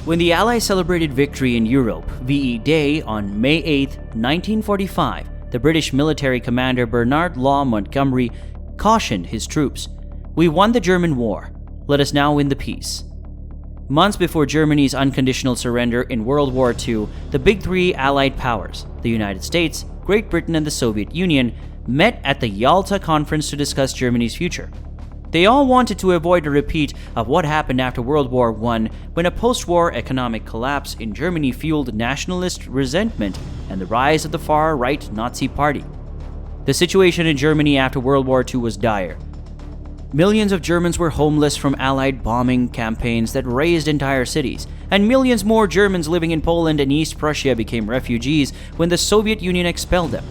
When the Allies celebrated victory in Europe, VE Day, on May 8, 1945, the British military commander Bernard Law Montgomery cautioned his troops, "We won the German war. Let us now win the peace." Months before Germany's unconditional surrender in World War II, the big three Allied powers, the United States, Great Britain, and the Soviet Union, met at the Yalta Conference to discuss Germany's future. They all wanted to avoid a repeat of what happened after World War I, when a post-war economic collapse in Germany fueled nationalist resentment and the rise of the far-right Nazi Party. The situation in Germany after World War II was dire. Millions of Germans were homeless from Allied bombing campaigns that razed entire cities, and millions more Germans living in Poland and East Prussia became refugees when the Soviet Union expelled them.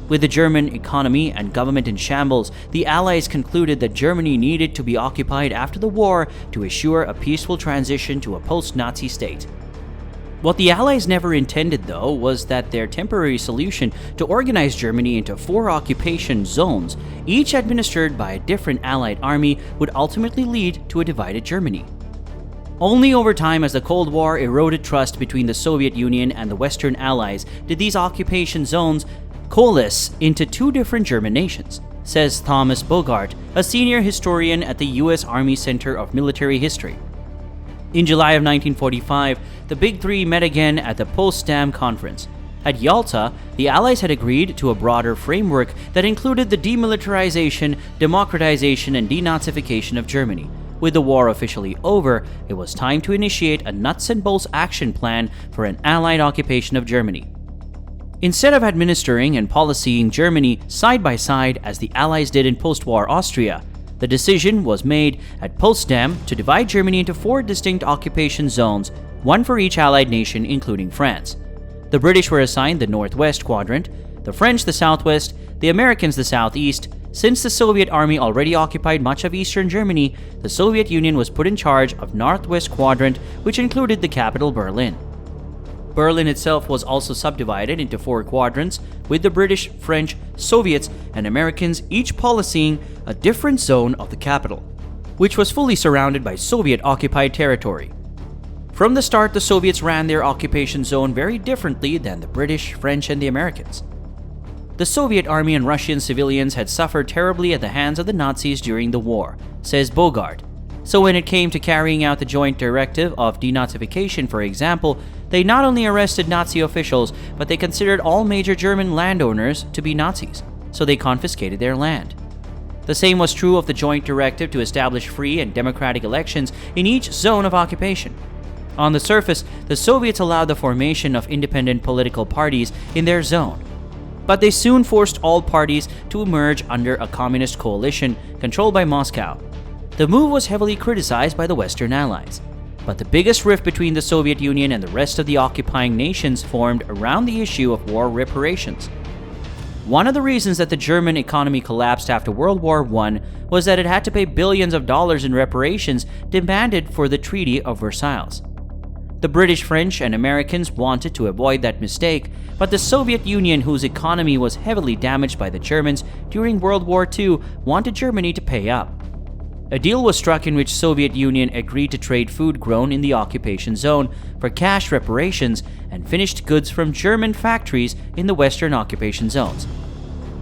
With the German economy and government in shambles, the Allies concluded that Germany needed to be occupied after the war to assure a peaceful transition to a post-Nazi state. What the Allies never intended, though, was that their temporary solution to organize Germany into 4 occupation zones, each administered by a different Allied army, would ultimately lead to a divided Germany. Only over time, as the Cold War eroded trust between the Soviet Union and the Western Allies, did these occupation zones coalesce into 2 different German nations, says Thomas Bogart, a senior historian at the U.S. Army Center of Military History. In July of 1945, the Big Three met again at the Potsdam Conference. At Yalta, the Allies had agreed to a broader framework that included the demilitarization, democratization, and denazification of Germany. With the war officially over, it was time to initiate a nuts-and-bolts action plan for an Allied occupation of Germany. Instead of administering and policying Germany side by side as the Allies did in post-war Austria, the decision was made at Potsdam to divide Germany into 4 distinct occupation zones, one for each Allied nation, including France. The British were assigned the Northwest Quadrant, the French the Southwest, the Americans the Southeast. Since the Soviet Army already occupied much of eastern Germany, the Soviet Union was put in charge of Northwest Quadrant, which included the capital Berlin. Berlin itself was also subdivided into 4 quadrants, with the British, French, Soviets, and Americans each policing a different zone of the capital, which was fully surrounded by Soviet-occupied territory. From the start, the Soviets ran their occupation zone very differently than the British, French, and the Americans. The Soviet Army and Russian civilians had suffered terribly at the hands of the Nazis during the war, says Bogart. So when it came to carrying out the joint directive of denazification, for example, they not only arrested Nazi officials, but they considered all major German landowners to be Nazis, so they confiscated their land. The same was true of the joint directive to establish free and democratic elections in each zone of occupation. On the surface, the Soviets allowed the formation of independent political parties in their zone, but they soon forced all parties to emerge under a communist coalition controlled by Moscow. The move was heavily criticized by the Western Allies, but the biggest rift between the Soviet Union and the rest of the occupying nations formed around the issue of war reparations. One of the reasons that the German economy collapsed after World War I was that it had to pay billions of dollars in reparations demanded for the Treaty of Versailles. The British, French, and Americans wanted to avoid that mistake, but the Soviet Union, whose economy was heavily damaged by the Germans during World War II, wanted Germany to pay up. A deal was struck in which Soviet Union agreed to trade food grown in the occupation zone for cash reparations and finished goods from German factories in the Western occupation zones.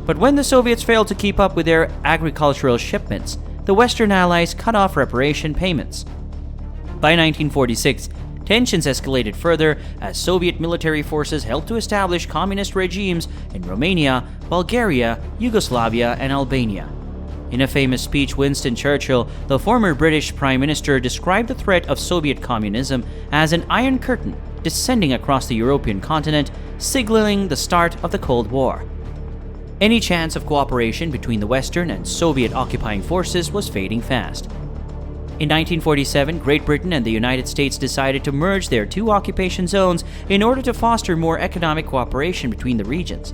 But when the Soviets failed to keep up with their agricultural shipments, the Western Allies cut off reparation payments. By 1946, tensions escalated further as Soviet military forces helped to establish communist regimes in Romania, Bulgaria, Yugoslavia, and Albania. In a famous speech, Winston Churchill, the former British Prime Minister, described the threat of Soviet communism as an iron curtain descending across the European continent, signaling the start of the Cold War. Any chance of cooperation between the Western and Soviet occupying forces was fading fast. In 1947, Great Britain and the United States decided to merge their 2 occupation zones in order to foster more economic cooperation between the regions.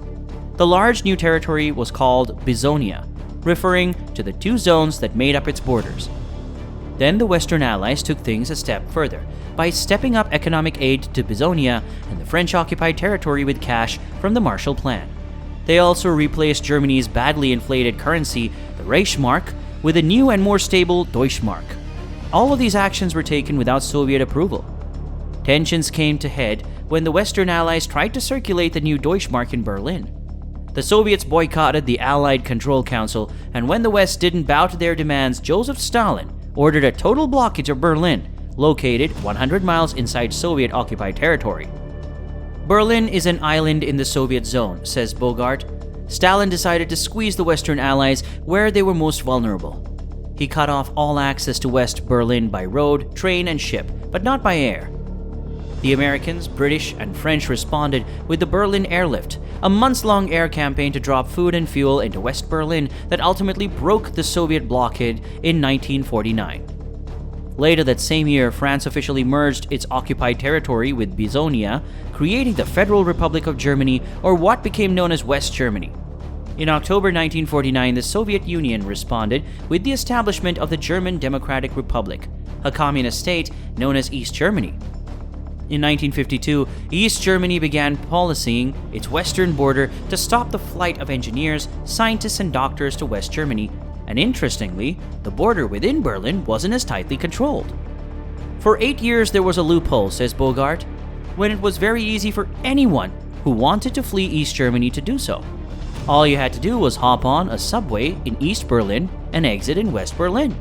The large new territory was called Bizonia, referring to the 2 zones that made up its borders. Then the Western Allies took things a step further by stepping up economic aid to Bizonia and the French-occupied territory with cash from the Marshall Plan. They also replaced Germany's badly inflated currency, the Reichsmark, with a new and more stable Deutschmark. All of these actions were taken without Soviet approval. Tensions came to head when the Western Allies tried to circulate the new Deutschmark in Berlin. The Soviets boycotted the Allied Control Council, and when the West didn't bow to their demands, Joseph Stalin ordered a total blockage of Berlin, located 100 miles inside Soviet-occupied territory. Berlin is an island in the Soviet zone, says Bogart. Stalin decided to squeeze the Western Allies where they were most vulnerable. He cut off all access to West Berlin by road, train, and ship, but not by air. The Americans, British, and French responded with the Berlin Airlift, a months-long air campaign to drop food and fuel into West Berlin that ultimately broke the Soviet blockade in 1949. Later that same year, France officially merged its occupied territory with Bizonia, creating the Federal Republic of Germany, or what became known as West Germany. In October 1949, the Soviet Union responded with the establishment of the German Democratic Republic, a communist state known as East Germany. In 1952, East Germany began policing its western border to stop the flight of engineers, scientists, and doctors to West Germany, and interestingly, the border within Berlin wasn't as tightly controlled. For 8 years there was a loophole, says Bogart, when it was very easy for anyone who wanted to flee East Germany to do so. All you had to do was hop on a subway in East Berlin and exit in West Berlin.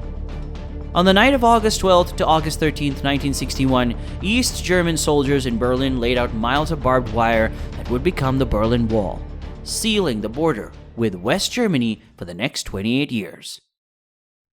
On the night of August 12th to August 13th, 1961, East German soldiers in Berlin laid out miles of barbed wire that would become the Berlin Wall, sealing the border with West Germany for the next 28 years.